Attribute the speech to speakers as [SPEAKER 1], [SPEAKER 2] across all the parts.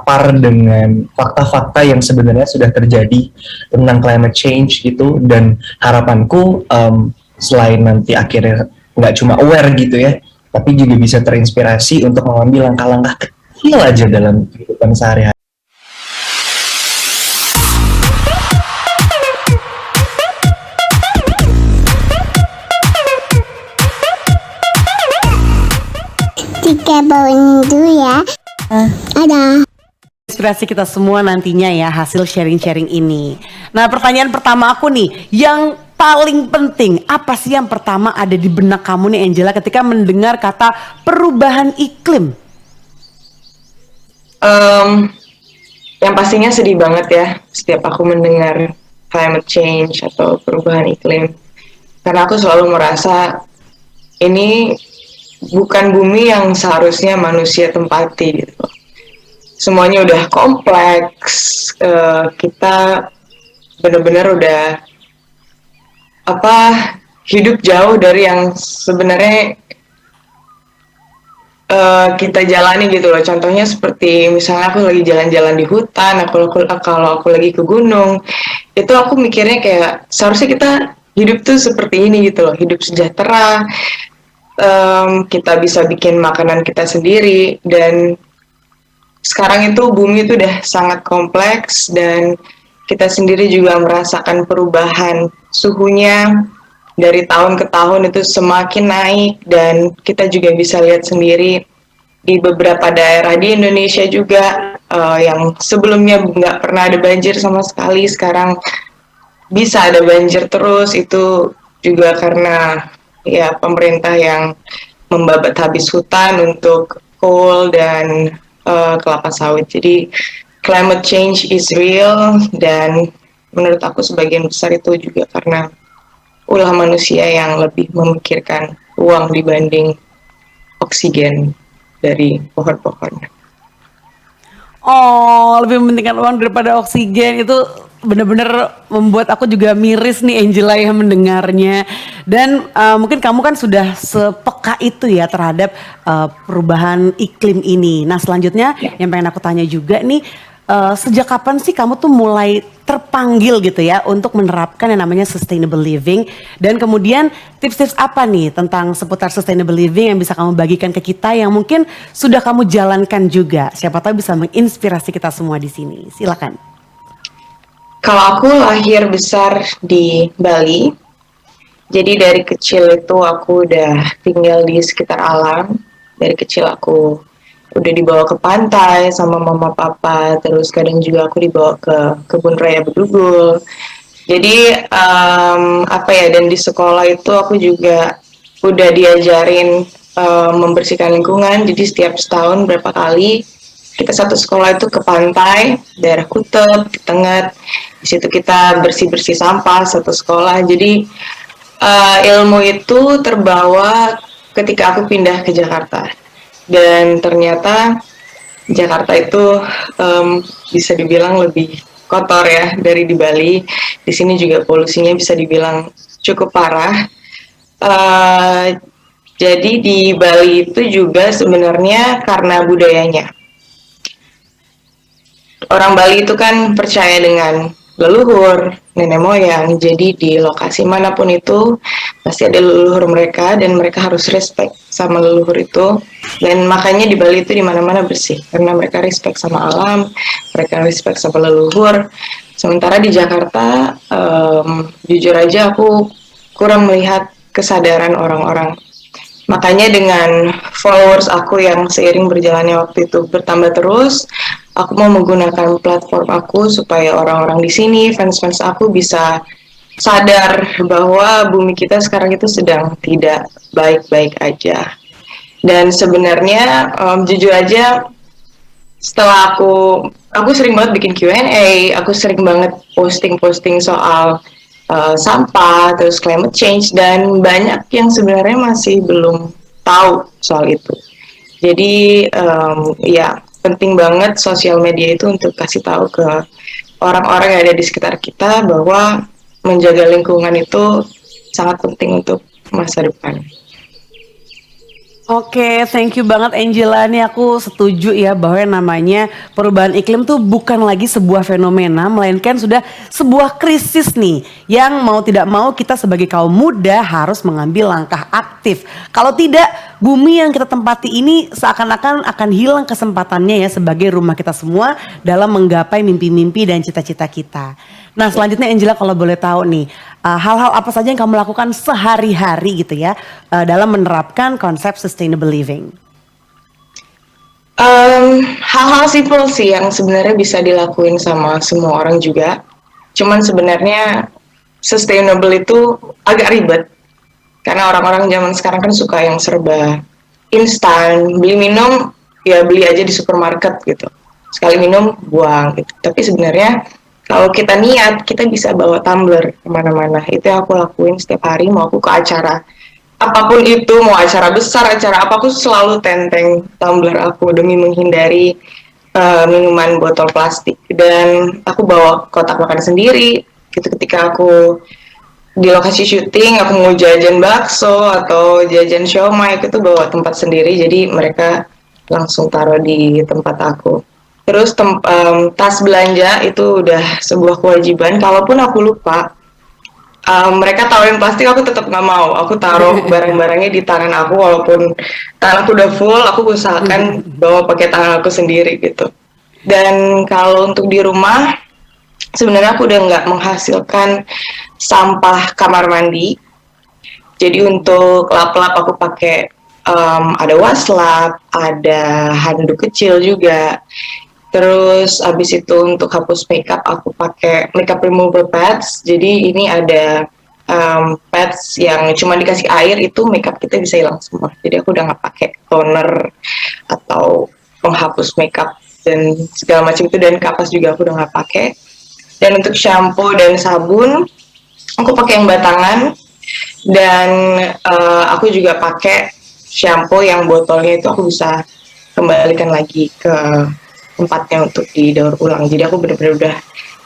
[SPEAKER 1] terpapar dengan fakta-fakta yang sebenarnya sudah terjadi tentang climate change gitu. Dan harapanku selain nanti akhirnya nggak cuma aware gitu ya, tapi juga bisa terinspirasi untuk mengambil langkah-langkah kecil aja dalam kehidupan sehari-hari.
[SPEAKER 2] Tiga bawain dulu ya. Ada.
[SPEAKER 3] Inspirasi kita semua nantinya ya hasil sharing-sharing ini. Nah, pertanyaan pertama aku nih, yang paling penting apa sih yang pertama ada di benak kamu nih Angela ketika mendengar kata perubahan iklim?
[SPEAKER 4] Yang pastinya sedih banget ya setiap aku mendengar climate change atau perubahan iklim, karena aku selalu merasa ini bukan bumi yang seharusnya manusia tempati gitu. Semuanya udah kompleks, kita benar-benar udah hidup jauh dari yang sebenarnya kita jalani gitu loh. Contohnya seperti misalnya aku lagi jalan-jalan di hutan, kalau aku lagi ke gunung, itu aku mikirnya kayak seharusnya kita hidup tuh seperti ini gitu loh, hidup sejahtera, kita bisa bikin makanan kita sendiri. Dan sekarang itu bumi itu udah sangat kompleks dan kita sendiri juga merasakan perubahan suhunya dari tahun ke tahun itu semakin naik. Dan kita juga bisa lihat sendiri di beberapa daerah di Indonesia juga yang sebelumnya nggak pernah ada banjir sama sekali, sekarang bisa ada banjir terus. Itu juga karena ya pemerintah yang membabat habis hutan untuk coal dan kelapa sawit. Jadi climate change is real, dan menurut aku sebagian besar itu juga karena ulah manusia yang lebih memikirkan uang dibanding oksigen dari pohon-pohon.
[SPEAKER 3] Oh, lebih mementingkan uang daripada oksigen, itu benar-benar membuat aku juga miris nih Angela yang mendengarnya. Dan mungkin kamu kan sudah sepeka itu ya terhadap perubahan iklim ini. Nah, selanjutnya yang pengen aku tanya juga nih, sejak kapan sih kamu tuh mulai terpanggil gitu ya untuk menerapkan yang namanya sustainable living, dan kemudian tips-tips apa nih tentang seputar sustainable living yang bisa kamu bagikan ke kita yang mungkin sudah kamu jalankan juga, siapa tahu bisa menginspirasi kita semua di sini. Silakan.
[SPEAKER 4] Kalau aku lahir besar di Bali, jadi dari kecil itu aku udah tinggal di sekitar alam. Dari kecil aku udah dibawa ke pantai sama mama papa, terus kadang juga aku dibawa ke kebun raya Bedugul. Jadi dan di sekolah itu aku juga udah diajarin membersihkan lingkungan. Jadi setiap setahun berapa kali kita satu sekolah itu ke pantai daerah Kuteb, di Tenget. Di situ kita bersih-bersih sampah satu sekolah. Jadi ilmu itu terbawa ketika aku pindah ke Jakarta. Dan ternyata Jakarta itu bisa dibilang lebih kotor ya dari di Bali. Di sini juga polusinya bisa dibilang cukup parah. Jadi di Bali itu juga sebenarnya karena budayanya. Orang Bali itu kan percaya dengan leluhur, nenek moyang. Jadi di lokasi manapun itu pasti ada leluhur mereka, dan mereka harus respect sama leluhur itu. Dan makanya di Bali itu di mana-mana bersih karena mereka respect sama alam, mereka respect sama leluhur. Sementara di Jakarta, jujur aja aku kurang melihat kesadaran orang-orang. Makanya dengan followers aku yang seiring berjalannya waktu itu bertambah terus, aku mau menggunakan platform aku supaya orang-orang di sini, fans-fans aku bisa sadar bahwa bumi kita sekarang itu sedang tidak baik-baik aja. Dan sebenarnya jujur aja, setelah aku sering banget bikin Q&A, aku sering banget posting-posting soal sampah, terus climate change, dan banyak yang sebenarnya masih belum tahu soal itu. Jadi penting banget sosial media itu untuk kasih tahu ke orang-orang yang ada di sekitar kita bahwa menjaga lingkungan itu sangat penting untuk masa depan.
[SPEAKER 3] Oke, thank you banget Angela. Nih aku setuju ya bahwa yang namanya perubahan iklim tuh bukan lagi sebuah fenomena, melainkan sudah sebuah krisis nih. Yang mau tidak mau kita sebagai kaum muda harus mengambil langkah aktif. Kalau tidak, bumi yang kita tempati ini seakan-akan akan hilang kesempatannya ya sebagai rumah kita semua dalam menggapai mimpi-mimpi dan cita-cita kita. Nah selanjutnya Angela kalau boleh tahu nih, hal-hal apa saja yang kamu lakukan sehari-hari gitu ya dalam menerapkan konsep sustainable living?
[SPEAKER 4] Hal-hal simpel sih yang sebenarnya bisa dilakuin sama semua orang juga. Cuman sebenarnya sustainable itu agak ribet. Karena orang-orang zaman sekarang kan suka yang serba instan. Beli minum, ya beli aja di supermarket gitu. Sekali minum, buang gitu. Tapi sebenarnya kalau kita niat, kita bisa bawa tumbler kemana-mana. Itu yang aku lakuin setiap hari, mau aku ke acara apapun itu, mau acara besar, acara apa, aku selalu tenteng tumbler aku demi menghindari minuman botol plastik. Dan aku bawa kotak makan sendiri. Gitu ketika aku di lokasi syuting, aku mau jajan bakso atau jajan siomay, aku tuh bawa tempat sendiri. Jadi mereka langsung taruh di tempat aku. Terus tas belanja itu udah sebuah kewajiban. Kalaupun aku lupa, mereka tawarin plastik, aku tetap nggak mau. Aku taruh barang-barangnya di tangan aku, walaupun tangan aku udah full, aku usahakan bawa pakai tangan aku sendiri gitu. Dan kalau untuk di rumah, sebenarnya aku udah nggak menghasilkan sampah kamar mandi. Jadi untuk lap-lap aku pakai ada waslap, ada handuk kecil juga. Terus abis itu untuk hapus makeup aku pakai makeup remover pads. Jadi ini ada pads yang cuma dikasih air itu makeup kita bisa hilang semua. Jadi aku udah nggak pakai toner atau penghapus makeup dan segala macam itu, dan kapas juga aku udah nggak pakai. Dan untuk shampoo dan sabun aku pakai yang batangan, dan aku juga pakai shampoo yang botolnya itu aku bisa kembalikan lagi ke tempatnya untuk didaur ulang. Jadi aku benar-benar udah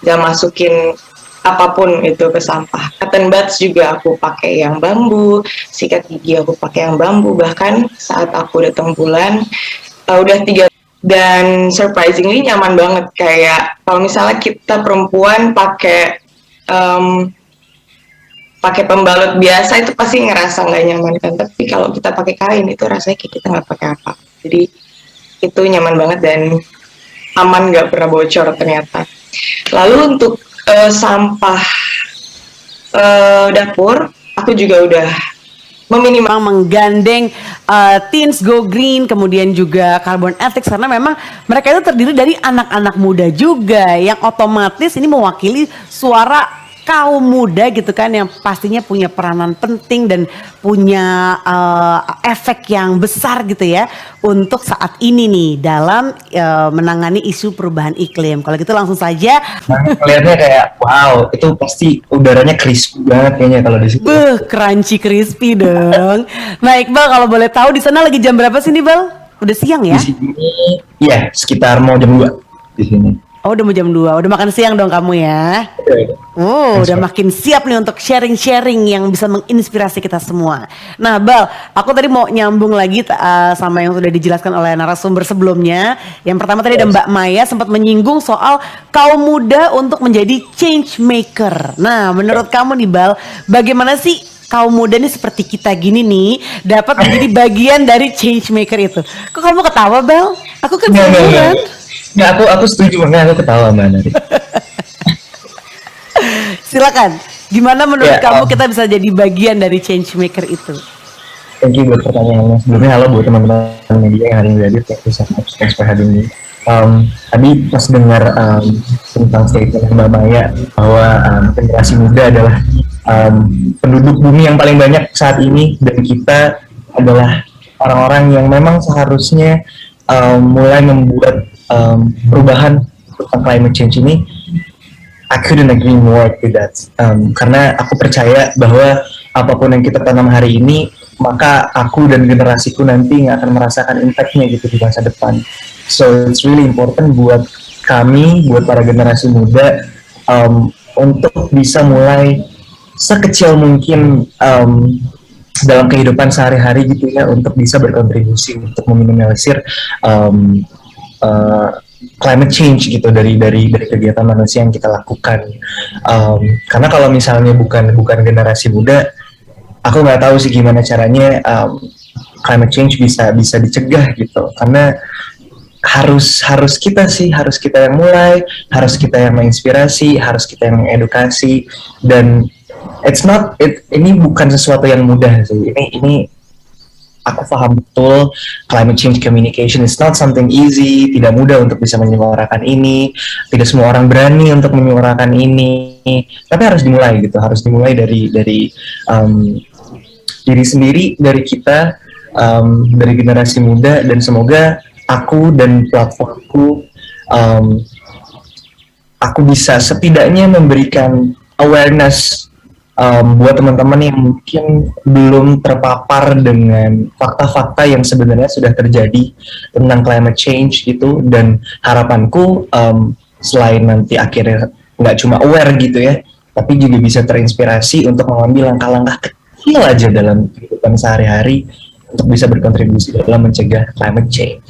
[SPEAKER 4] gak masukin apapun itu ke sampah. Cotton buds juga aku pakai yang bambu, sikat gigi aku pakai yang bambu. Bahkan saat aku datang bulan udah 3, dan surprisingly nyaman banget. Kayak kalau misalnya kita perempuan pakai pakai pembalut biasa itu pasti ngerasa nggak nyaman kan, tapi kalau kita pakai kain itu rasanya kayak kita nggak pakai apa. Jadi itu nyaman banget dan aman, nggak pernah bocor ternyata. Lalu untuk sampah dapur, aku juga udah
[SPEAKER 3] Memang menggandeng Teens Go Green, kemudian juga Carbon Ethics, karena memang mereka itu terdiri dari anak-anak muda juga yang otomatis ini mewakili suara kaum muda gitu kan, yang pastinya punya peranan penting dan punya efek yang besar gitu ya untuk saat ini nih dalam menangani isu perubahan iklim. Kalau gitu langsung saja.
[SPEAKER 1] Nah, kelihatannya kayak wow, itu pasti udaranya crispy banget kayaknya kalau di situ.
[SPEAKER 3] Crunchy crispy dong. Nah Iqbal, kalau boleh tahu di sana lagi jam berapa sih nih Bal? Udah siang ya?
[SPEAKER 1] Di sini ya sekitar mau jam 2 di sini.
[SPEAKER 3] Oh udah mau jam 2, udah makan siang dong kamu ya? Oh udah makin siap nih untuk sharing-sharing yang bisa menginspirasi kita semua. Nah Bal, aku tadi mau nyambung lagi sama yang sudah dijelaskan oleh narasumber sebelumnya. Yang pertama tadi ada Mbak Maya sempat menyinggung soal kaum muda untuk menjadi change maker. Nah menurut kamu nih Bal, bagaimana sih kaum muda nih seperti kita gini nih dapat menjadi bagian dari change maker itu? Kok kamu ketawa Bal? Aku kan beneran.
[SPEAKER 1] Ya aku setuju banget, aku ketawa Mbak Nari.
[SPEAKER 3] Silakan. Gimana menurut kamu kita bisa jadi bagian dari change maker itu?
[SPEAKER 1] Thank you buat pertanyaannya. Sebelumnya halo buat teman-teman media yang hari ini hadir. Thank you so much for having me. Tadi pas dengar tentang statement Mbak Maya bahwa generasi muda adalah penduduk bumi yang paling banyak saat ini, dan kita adalah orang-orang yang memang seharusnya mulai membuat perubahan tentang climate change ini. I couldn't agree more with that. Karena aku percaya bahwa apapun yang kita tanam hari ini, maka aku dan generasiku nanti nggak akan merasakan impact-nya gitu di masa depan. So it's really important buat kami, buat para generasi muda, untuk bisa mulai sekecil mungkin dalam kehidupan sehari-hari gitu ya, untuk bisa berkontribusi untuk meminimalisir um, uh, climate change gitu dari kegiatan manusia yang kita lakukan. Karena kalau misalnya bukan generasi muda, aku nggak tahu sih gimana caranya climate change bisa bisa dicegah gitu. Karena harus kita yang mulai, harus kita yang menginspirasi, harus kita yang mengedukasi. Dan ini bukan sesuatu yang mudah sih. Ini aku paham betul, climate change communication is not something easy, tidak mudah untuk bisa menyuarakan ini, tidak semua orang berani untuk menyuarakan ini, tapi harus dimulai gitu, harus dimulai dari diri sendiri, dari kita, dari generasi muda. Dan semoga aku dan platformku, aku bisa setidaknya memberikan awareness buat teman-teman yang mungkin belum terpapar dengan fakta-fakta yang sebenarnya sudah terjadi tentang climate change gitu. Dan harapanku, selain nanti akhirnya nggak cuma aware gitu ya, tapi juga bisa terinspirasi untuk mengambil langkah-langkah kecil aja dalam kehidupan sehari-hari untuk bisa berkontribusi dalam mencegah climate change.